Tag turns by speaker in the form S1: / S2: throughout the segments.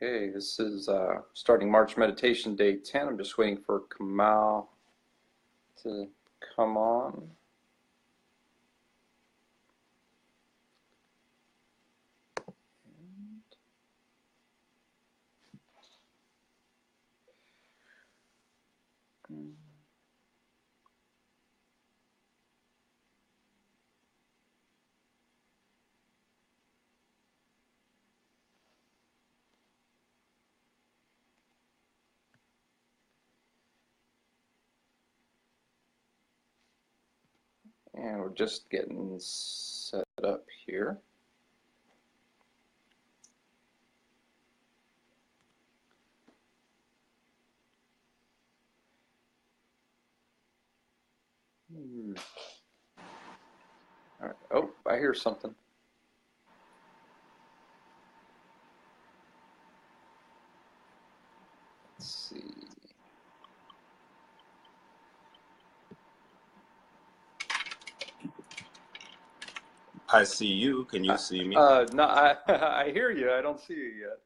S1: Okay, this is starting March Meditation Day 10. I'm just waiting for Kamau to come on. And we're just getting set up here. All right. Oh, I hear something. Let's see.
S2: I see you. Can you see me?
S1: No, I hear you. I don't see you yet.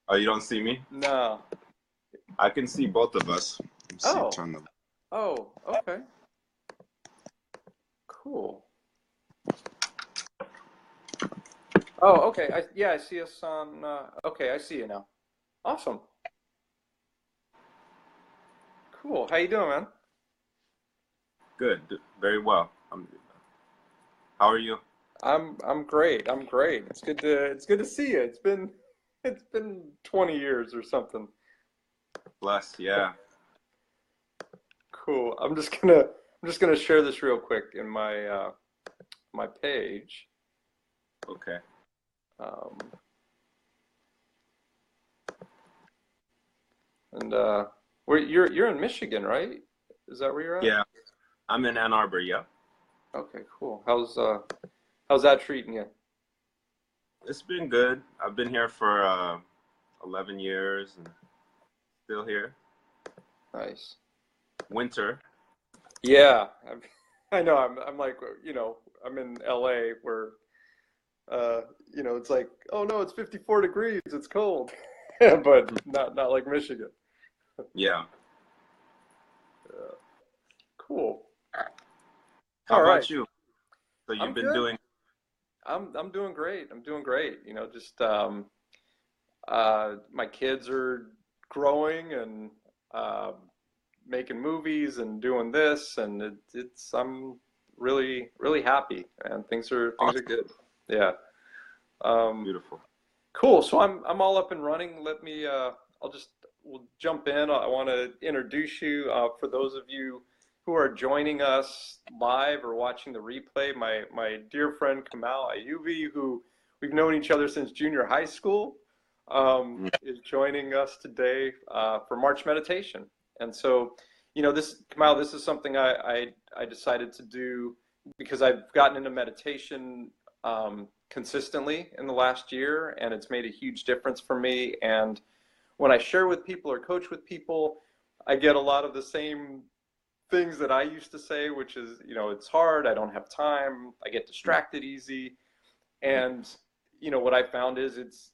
S2: Oh, you don't see me?
S1: No.
S2: I can see both of us. Let's see,
S1: Oh.
S2: turn the...
S1: Oh, okay. Cool. Oh, okay. I see us on. Okay, I see you now. Awesome. Cool. How you doing, man?
S2: Good. Very well. How are you?
S1: I'm great. I'm great. It's good to see you. It's been 20 years or something.
S2: Bless. Yeah.
S1: Cool. I'm just gonna share this real quick in my page.
S2: Okay.
S1: Um, and where you're in Michigan, right? Is that where you're at?
S2: Yeah. I'm in Ann Arbor. Yeah.
S1: Okay, cool. How's that treating you?
S2: It's been good. I've been here for 11 years and still here.
S1: Nice.
S2: Winter.
S1: Yeah, I know. I'm like, I'm in LA where, it's like, oh no, it's 54 degrees. It's cold, but not like Michigan.
S2: Yeah.
S1: Uh, cool.
S2: How
S1: All right.
S2: about you? So you've
S1: I'm
S2: been
S1: good.
S2: doing...
S1: I'm doing great. I'm doing great. Just my kids are growing and uh, making movies and doing this, and it's I'm really happy, and things are
S2: Awesome.
S1: good. Yeah. Um,
S2: Beautiful.
S1: cool. So I'm all up and running. We'll jump in. I want to introduce you for those of you who are joining us live or watching the replay. My dear friend Kamau Ayubbi, who we've known each other since junior high school, is joining us today for March meditation. And so, this Kamau, this is something I decided to do because I've gotten into meditation consistently in the last year, and it's made a huge difference for me. And when I share with people or coach with people, I get a lot of the same things that I used to say, which is, it's hard, I don't have time, I get distracted easy. And, what I found is it's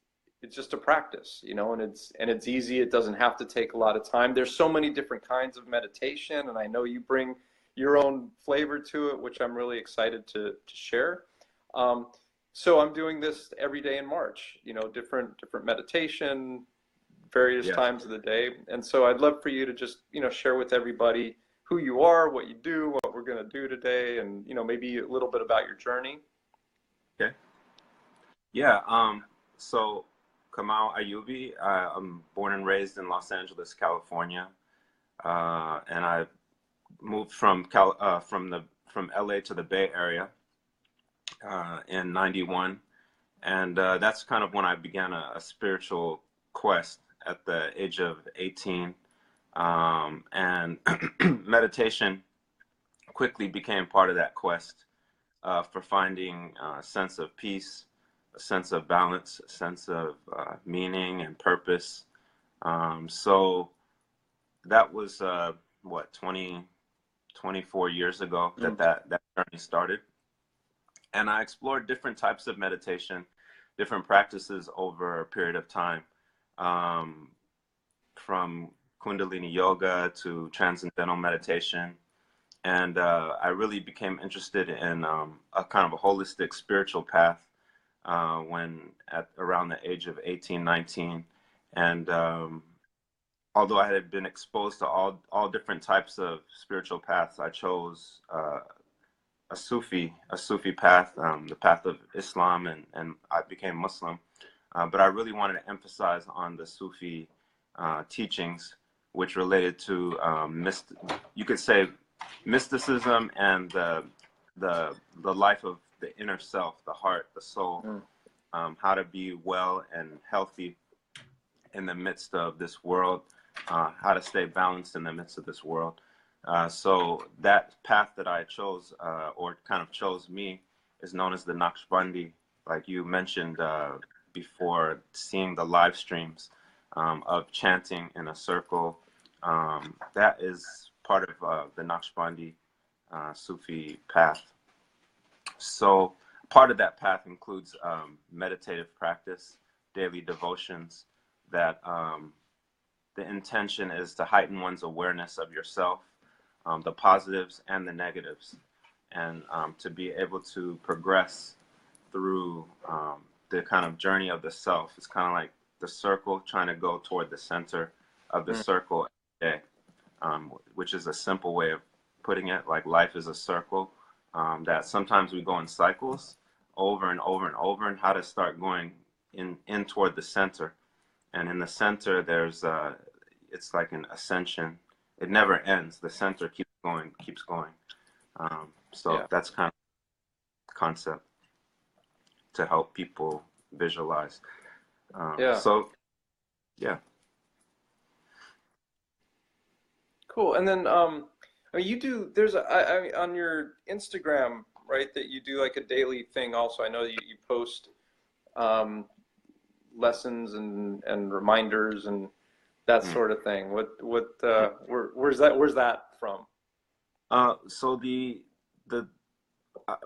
S1: just a practice, and it's easy. It doesn't have to take a lot of time. There's so many different kinds of meditation, and I know you bring your own flavor to it, which I'm really excited to share. Um, so I'm doing this every day in March, different meditation, various
S2: Yes.
S1: times of the day. And so I'd love for you to just, share with everybody who you are, what you do, what we're going to do today, and, maybe a little bit about your journey.
S2: Okay. Yeah. So Kamau Ayubbi, I'm born and raised in Los Angeles, California. And I moved from LA to the Bay Area in '91, and that's kind of when I began a spiritual quest at the age of 18, and meditation quickly became part of that quest for finding a sense of peace, a sense of balance, a sense of meaning and purpose. So that was what 24 years ago
S1: Mm.
S2: that journey started. And I explored different types of meditation, different practices over a period of time. from Kundalini yoga to transcendental meditation. And I really became interested in a kind of a holistic spiritual path when at around the age of 18, 19. And although I had been exposed to all different types of spiritual paths, I chose a Sufi path, the path of Islam, and I became Muslim. But I really wanted to emphasize on the Sufi teachings, which related to you could say mysticism and the life of the inner self, the heart, the soul, how to be well and healthy in the midst of this world, how to stay balanced in the midst of this world. So that path that I chose, or kind of chose me, is known as the Naqshbandi, like you mentioned before, seeing the live streams of chanting in a circle. That is part of the Naqshbandi Sufi path. So part of that path includes meditative practice, daily devotions that the intention is to heighten one's awareness of yourself, the positives and the negatives, and to be able to progress through the kind of journey of the self. It's kind of like the circle, trying to go toward the center of the circle every day, which is a simple way of putting it. Like life is a circle that sometimes we go in cycles over and over and over, and how to start going in toward the center. And in the center, there's it's like an ascension. It never ends. The center keeps going, keeps going. So that's kind of the concept to help people visualize. So, yeah.
S1: Cool. And then you do, there's on your Instagram, right, that you do like a daily thing also. I know you post lessons and reminders and that sort of thing. Where's that from?
S2: So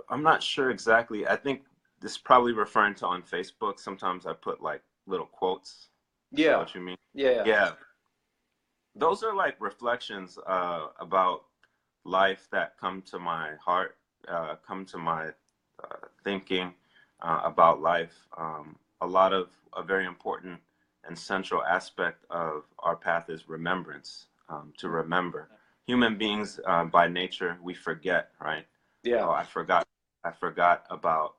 S2: I'm not sure exactly. I think this is probably referring to on Facebook. Sometimes I put like little quotes.
S1: Yeah.
S2: Is that what you mean?
S1: Yeah.
S2: Yeah. Those are like reflections about life that come to my heart, come to my thinking about life. A very important and central aspect of our path is remembrance, to remember. Human beings, by nature, we forget, right?
S1: Yeah.
S2: Oh, I forgot about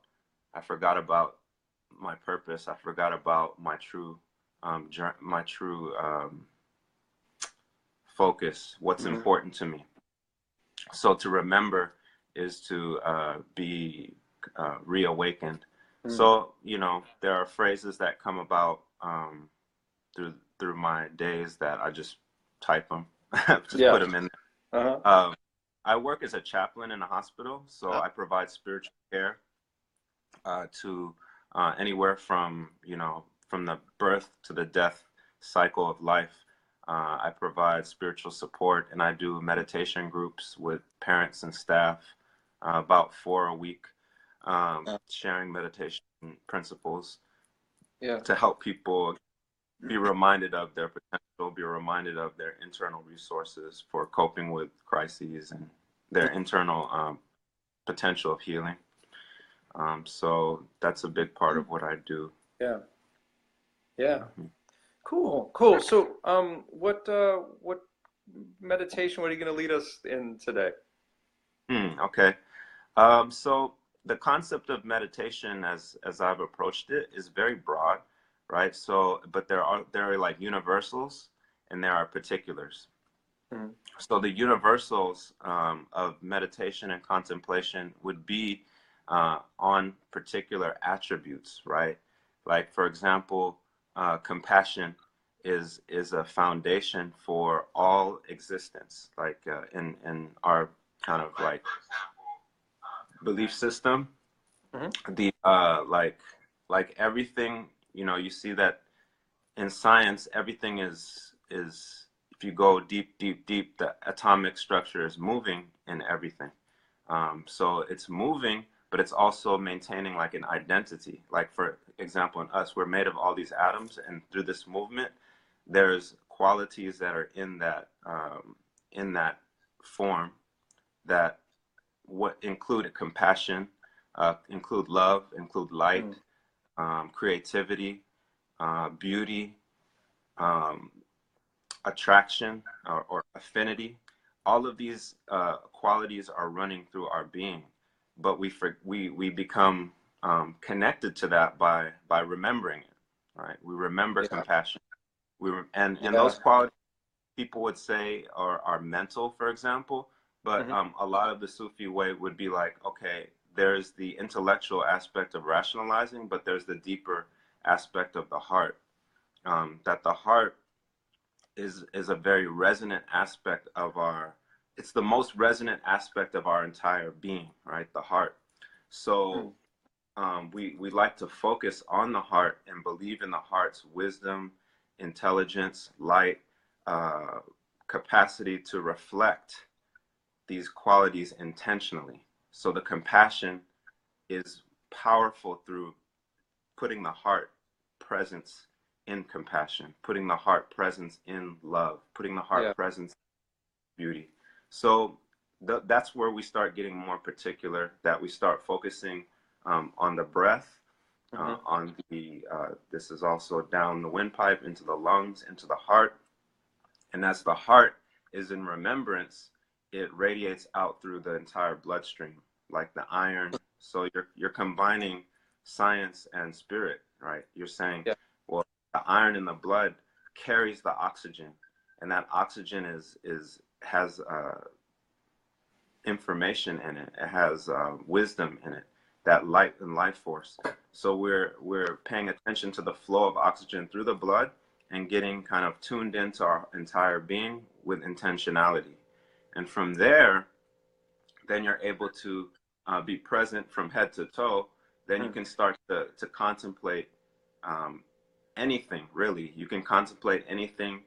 S2: my purpose. I forgot about my true focus, what's important to me. So to remember is to be reawakened. So, there are phrases that come about through my days that I just type them, put them in there. I work as a chaplain in a hospital, so I provide spiritual care to anywhere from the birth to the death cycle of life. I provide spiritual support, and I do meditation groups with parents and staff, about 4 a week, sharing meditation principles to help people be reminded of their potential, be reminded of their internal resources for coping with crises and their internal potential of healing. So that's a big part of what I do.
S1: Yeah. Yeah. Cool. So, what meditation? What are you going to lead us in today?
S2: Okay. So the concept of meditation, as I've approached it, is very broad, right? So, but there are like universals and there are particulars. So the universals of meditation and contemplation would be on particular attributes, right? Like, for example, compassion is a foundation for all existence. Like in our kind of like belief system, the like everything, you see that in science, everything is if you go deep, the atomic structure is moving in everything. So it's moving, but it's also maintaining like an identity. Like for example, in us, we're made of all these atoms, and through this movement, there's qualities that are in that form that what include compassion, include love, include light, creativity, beauty, um, attraction, or affinity. All of these qualities are running through our being, but we become connected to that by remembering it. Right? We remember compassion. And those qualities people would say are mental, for example. But a lot of the Sufi way would be like, okay, there's the intellectual aspect of rationalizing, but there's the deeper aspect of the heart. That the heart is a very resonant aspect of our. It's the most resonant aspect of our entire being, right? The heart. So we like to focus on the heart and believe in the heart's wisdom, intelligence, light, capacity to reflect these qualities intentionally. So the compassion is powerful through putting the heart presence in compassion, putting the heart presence in love, putting the heart presence in beauty. So that's where we start getting more particular, that we start focusing on the breath, on the, this is also down the windpipe, into the lungs, into the heart. And as the heart is in remembrance, it radiates out through the entire bloodstream, like the iron. So you're combining science and spirit, right? You're saying, well, the iron in the blood carries the oxygen, and that oxygen has information in it. It has wisdom in it, that light and life force. So we're paying attention to the flow of oxygen through the blood and getting kind of tuned into our entire being with intentionality. And from there, then you're able to be present from head to toe. Then you can start to contemplate anything, really. You can contemplate anything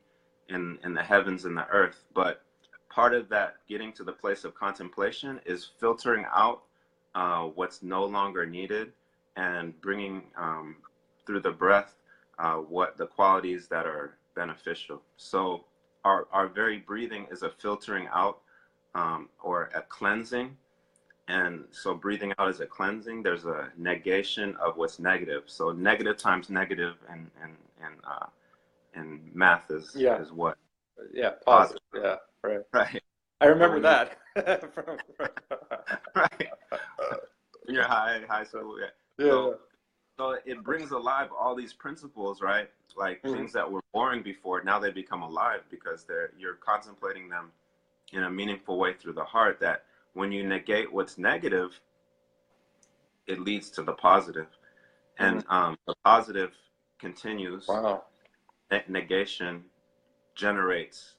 S2: in the heavens and the earth. But part of that getting to the place of contemplation is filtering out what's no longer needed and bringing through the breath what the qualities that are beneficial. So our very breathing is a filtering out or a cleansing. And so breathing out is a cleansing. There's a negation of what's negative. So negative times negative and math is what?
S1: Positive. Yeah, right.
S2: Right.
S1: I remember that.
S2: Right. In your high school, So it brings alive all these principles, right? Like things that were boring before, now they become alive because you're contemplating them in a meaningful way through the heart. That when you negate what's negative, it leads to the positive, and the positive continues.
S1: Wow.
S2: Negation generates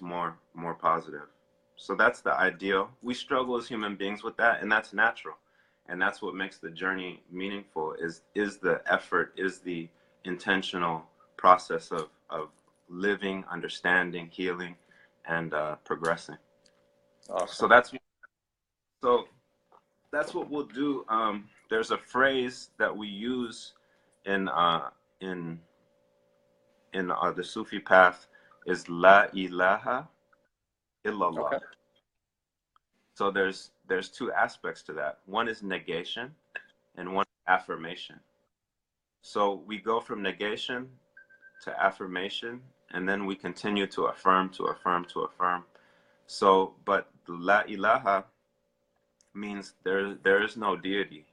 S2: more positive. So that's the ideal. We struggle as human beings with that, and that's natural. And that's what makes the journey meaningful is the effort, is the intentional process of living, understanding, healing, and progressing.
S1: Awesome.
S2: So that's what we'll do. There's a phrase that we use in the Sufi path is La ilaha illallah.
S1: Okay.
S2: So there's two aspects to that. One is negation and one is affirmation. So we go from negation to affirmation, and then we continue to affirm, to affirm, to affirm. So, but La ilaha means there is no deity.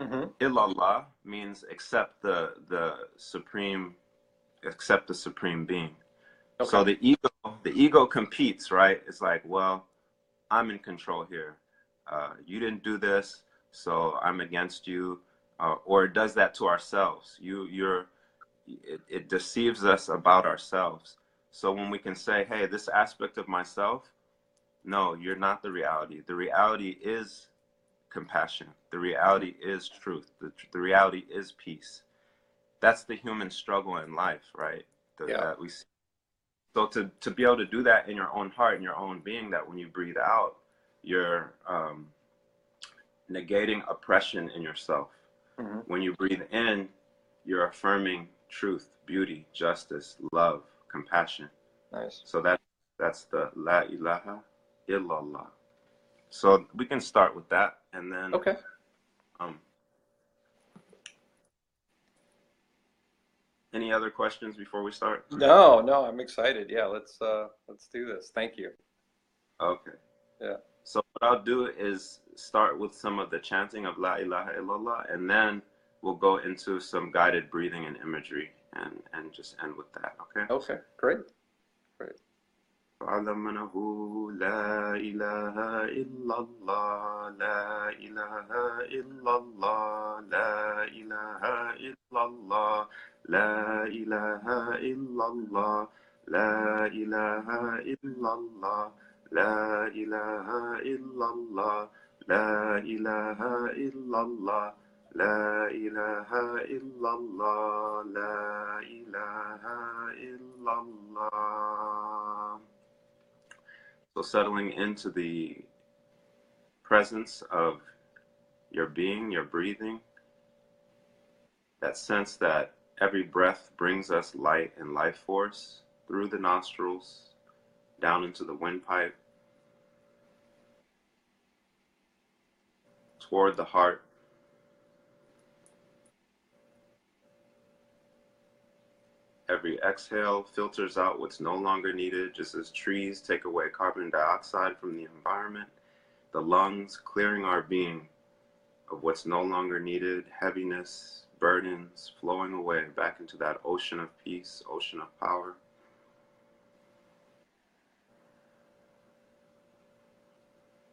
S2: Illallah means accept the supreme being. Okay. So the ego competes, right? It's like, well, I'm in control here. You didn't do this, so I'm against you. Or it does that to ourselves. It deceives us about ourselves. So when we can say, hey, this aspect of myself, no, you're not the reality. The reality is compassion. The reality is truth. The reality is peace. That's the human struggle in life, right? That we see. So to be able to do that in your own heart, in your own being, that when you breathe out, you're negating oppression in yourself.
S1: Hmm.
S2: When you breathe in, you're affirming truth, beauty, justice, love, compassion.
S1: Nice.
S2: So that's the La ilaha illallah. So we can start with that, and then
S1: Okay.
S2: um, any other questions before we start?
S1: No, no, I'm excited. Yeah, let's do this. Thank you.
S2: Okay.
S1: Yeah.
S2: So what I'll do is start with some of the chanting of La ilaha illallah, and then we'll go into some guided breathing and imagery, and just end with that. Okay.
S1: Okay. Great. Great.
S2: فاعلم أنه لا إله إلا الله لا إله إلا الله لا إله إلا الله لا إله إلا الله لا إله إلا الله لا إله إلا الله لا إله إلا الله لا إله إلا الله لا إله إلا الله. So settling into the presence of your being, your breathing, that sense that every breath brings us light and life force through the nostrils, down into the windpipe, toward the heart. Every exhale filters out what's no longer needed, just as trees take away carbon dioxide from the environment. The lungs clearing our being of what's no longer needed, heaviness, burdens, flowing away back into that ocean of peace, ocean of power.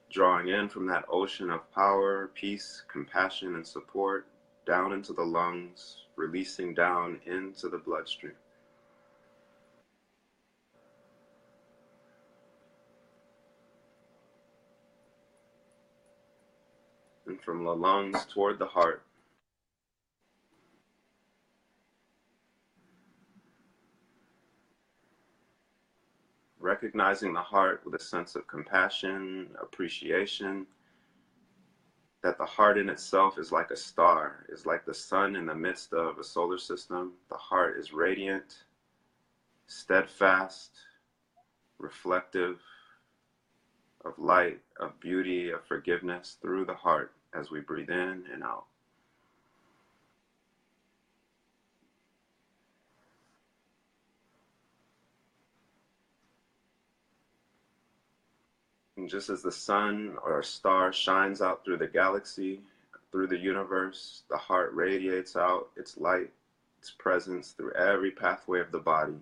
S2: Drawing in from that ocean of power, peace, compassion, and support, down into the lungs, releasing down into the bloodstream. And from the lungs toward the heart, recognizing the heart with a sense of compassion, appreciation, that the heart in itself is like a star, is like the sun in the midst of a solar system. The heart is radiant, steadfast, reflective of light, of beauty, of forgiveness through the heart as we breathe in and out. And just as the sun or a star shines out through the galaxy, through the universe, the heart radiates out its light, its presence through every pathway of the body,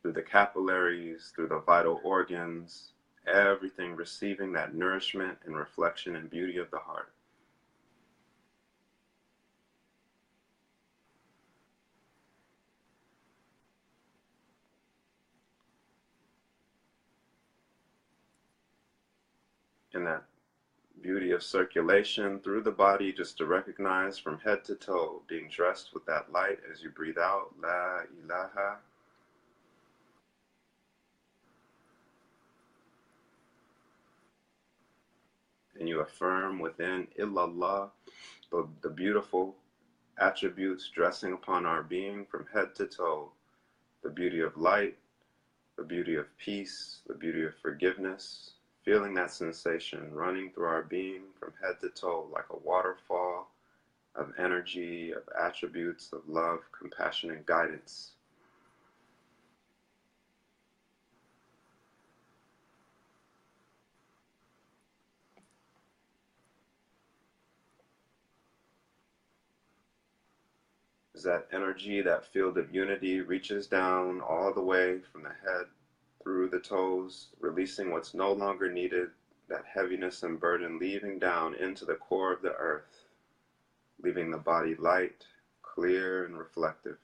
S2: through the capillaries, through the vital organs, everything receiving that nourishment and reflection and beauty of the heart. And that beauty of circulation through the body, just to recognize from head to toe, being dressed with that light as you breathe out, La ilaha. And you affirm within illallah, the beautiful attributes dressing upon our being from head to toe, the beauty of light, the beauty of peace, the beauty of forgiveness, feeling that sensation running through our being from head to toe like a waterfall of energy, of attributes, of love, compassion, and guidance. As that energy, that field of unity reaches down all the way from the head through the toes, releasing what's no longer needed, that heaviness and burden leaving down into the core of the earth, leaving the body light, clear, and reflective.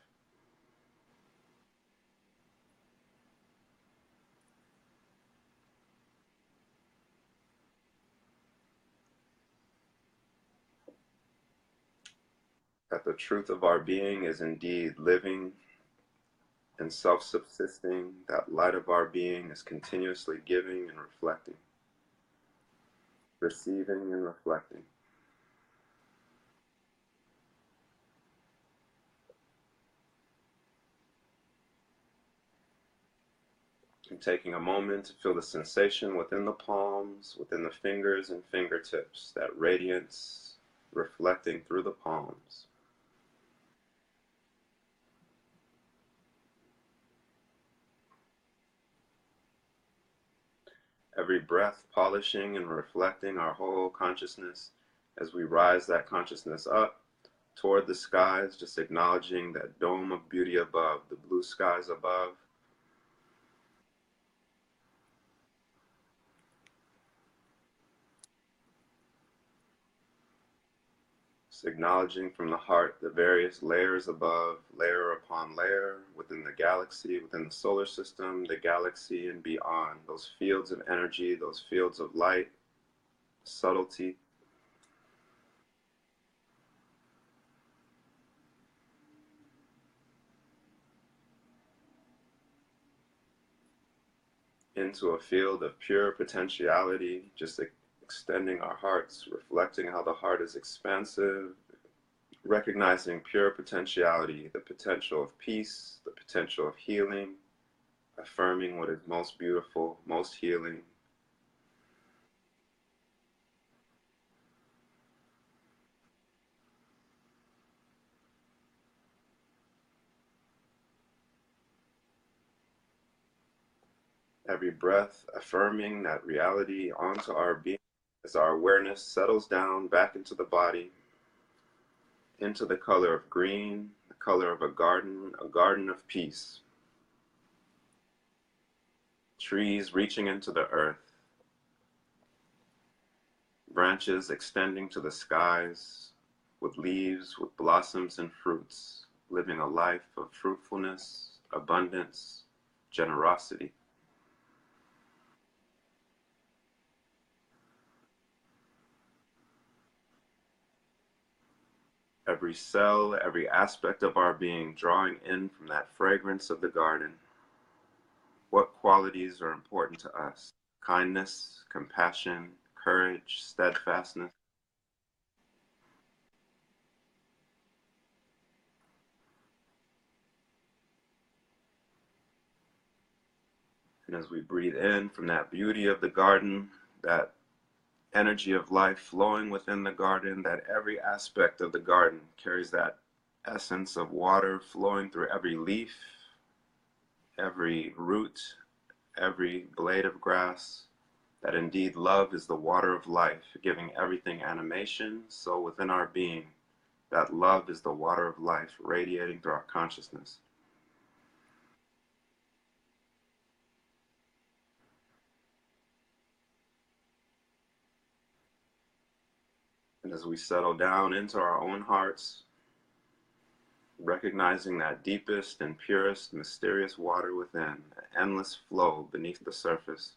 S2: That the truth of our being is indeed living and self-subsisting, that light of our being is continuously giving and reflecting. receiving and reflecting. And taking a moment to feel the sensation within the palms, within the fingers and fingertips, that radiance reflecting through the palms. Every breath polishing and reflecting our whole consciousness as we rise that consciousness up toward the skies, just acknowledging that dome of beauty above, the blue skies above. Just acknowledging from the heart the various layers above, layer upon layer, within the galaxy, within the solar system, the galaxy and beyond. Those fields of energy, those fields of light, subtlety. Into a field of pure potentiality, just extending our hearts, reflecting how the heart is expansive, recognizing pure potentiality, the potential of peace, the potential of healing, affirming what is most beautiful, most healing. Every breath affirming that reality onto our being as our awareness settles down back into the body, into the color of green, the color of a garden of peace. Trees reaching into the earth, branches extending to the skies, with leaves, with blossoms and fruits, living a life of fruitfulness, abundance, generosity. Every cell, every aspect of our being drawing in from that fragrance of the garden. What qualities are important to us? Kindness, compassion, courage, steadfastness. And as we breathe in from that beauty of the garden, that energy of life flowing within the garden, that every aspect of the garden carries that essence of water flowing through every leaf, every root, every blade of grass, that indeed love is the water of life, giving everything animation. So within our being, that love is the water of life radiating through our consciousness. And as we settle down into our own hearts, recognizing that deepest and purest, mysterious water within, an endless flow beneath the surface.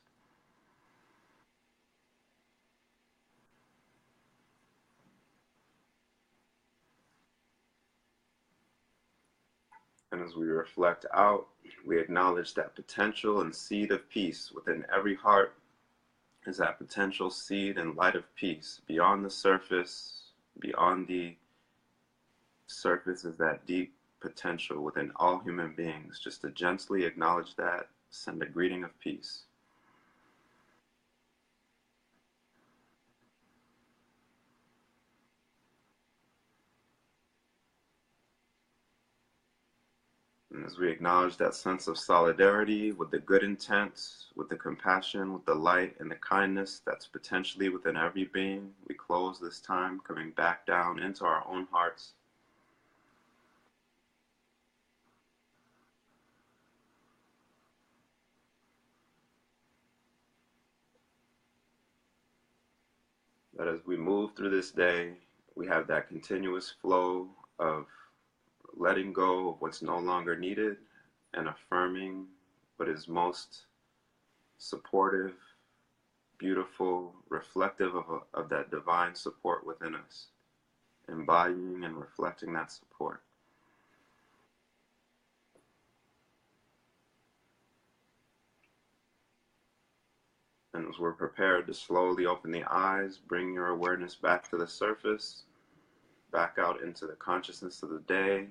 S2: And as we reflect out, we acknowledge that potential and seed of peace within every heart is that potential seed and light of peace. Beyond the surface, beyond the surface is that deep potential within all human beings. Just to gently acknowledge that, send a greeting of peace. And as we acknowledge that sense of solidarity with the good intent, with the compassion, with the light and the kindness that's potentially within every being, we close this time coming back down into our own hearts. That as we move through this day, we have that continuous flow of letting go of what's no longer needed and affirming what is most supportive, beautiful, reflective of that divine support within us, embodying and reflecting that support. And as we're prepared to slowly open the eyes, bring your awareness back to the surface, back out into the consciousness of the day,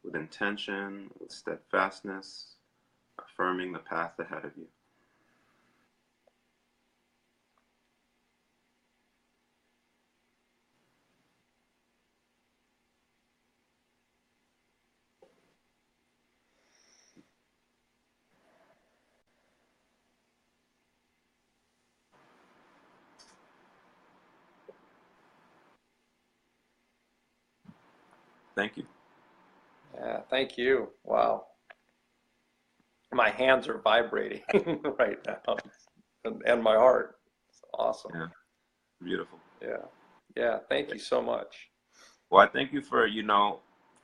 S2: with intention, with steadfastness, affirming the path ahead of you. Thank you.
S1: Yeah, thank you. Wow. My hands are vibrating right now, and my heart. It's awesome.
S2: Yeah, beautiful.
S1: Yeah. Yeah, thank you so much.
S2: Well, I thank you for,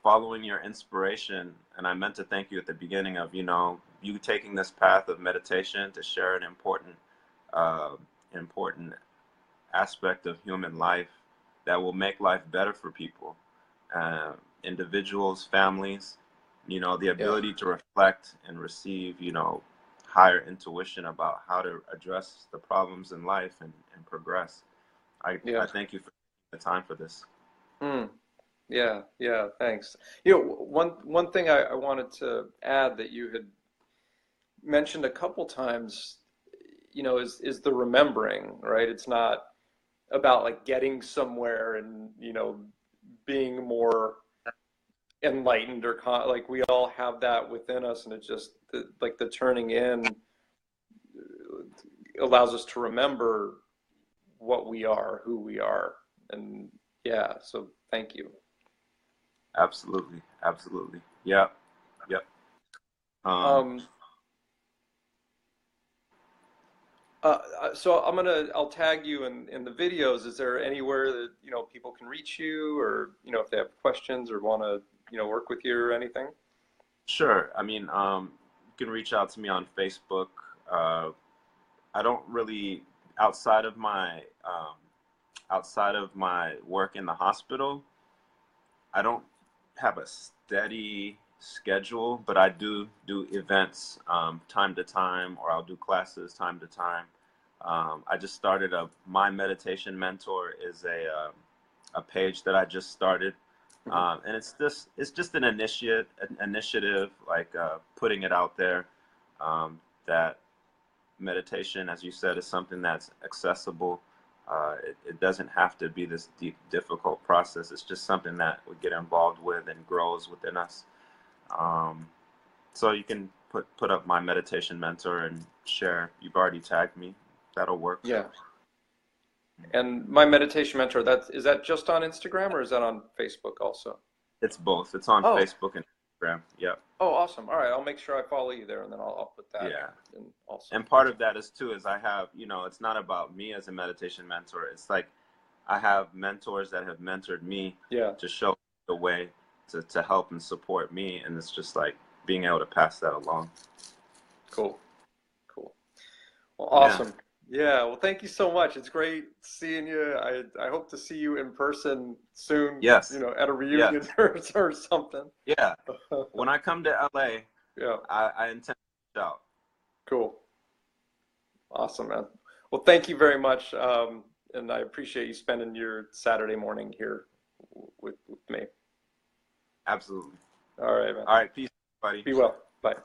S2: following your inspiration. And I meant to thank you at the beginning of, you taking this path of meditation to share an uh, important aspect of human life that will make life better for people, individuals, families, the
S1: Yeah.
S2: ability to reflect and receive, higher intuition about how to address the problems in life and progress. I
S1: Yeah.
S2: thank you for the time for this.
S1: Mm. Yeah, yeah, thanks. You know, one thing I wanted to add that you had mentioned a couple times, is the remembering, right? It's not about like getting somewhere and, being more enlightened or like we all have that within us, and it just like the turning in allows us to remember what we are, who we are. And yeah, so thank you.
S2: Absolutely, absolutely. Yep, yep. Um,
S1: Um, so I'll tag you in the videos. Is there anywhere that, people can reach you, or, if they have questions or want to, work with you or anything?
S2: sure. I mean, you can reach out to me on Facebook. Uh, I don't really, outside of my outside of my work in the hospital, I don't have a steady schedule, but I do events time to time, or I'll do classes time to time. I just started My Meditation Mentor is a page that I just started,
S1: Hmm.
S2: and it's just an initiative, like putting it out there, that meditation, as you said, is something that's accessible. It doesn't have to be this deep, difficult process. It's just something that we get involved with and grows within us. Um, so you can put up My Meditation Mentor and share. You've already tagged me. That'll work.
S1: Yeah. And My Meditation Mentor, is that just on Instagram, or is that on Facebook also?
S2: It's both. It's on
S1: Oh,
S2: Facebook and Instagram. Yep.
S1: oh, awesome. All right, I'll make sure I follow you there, and then I'll put that
S2: Yeah.
S1: in also.
S2: And part of that is I have, it's not about me as a meditation mentor. It's like I have mentors that have mentored me
S1: Yeah,
S2: to show the way to help and support me. And it's just like being able to pass that along.
S1: cool, cool. Well,
S2: Yeah.
S1: awesome. Yeah, well, thank you so much. It's great seeing you. I hope to see you in person soon,
S2: Yes.
S1: at a
S2: Yes.
S1: reunion or something.
S2: Yeah. When I come to LA,
S1: Yeah,
S2: I intend to reach out.
S1: cool. Awesome, man. Well, thank you very much. And I appreciate you spending your Saturday morning here with me.
S2: Absolutely.
S1: All right, man.
S2: All right. Peace, buddy.
S1: Be well. Bye.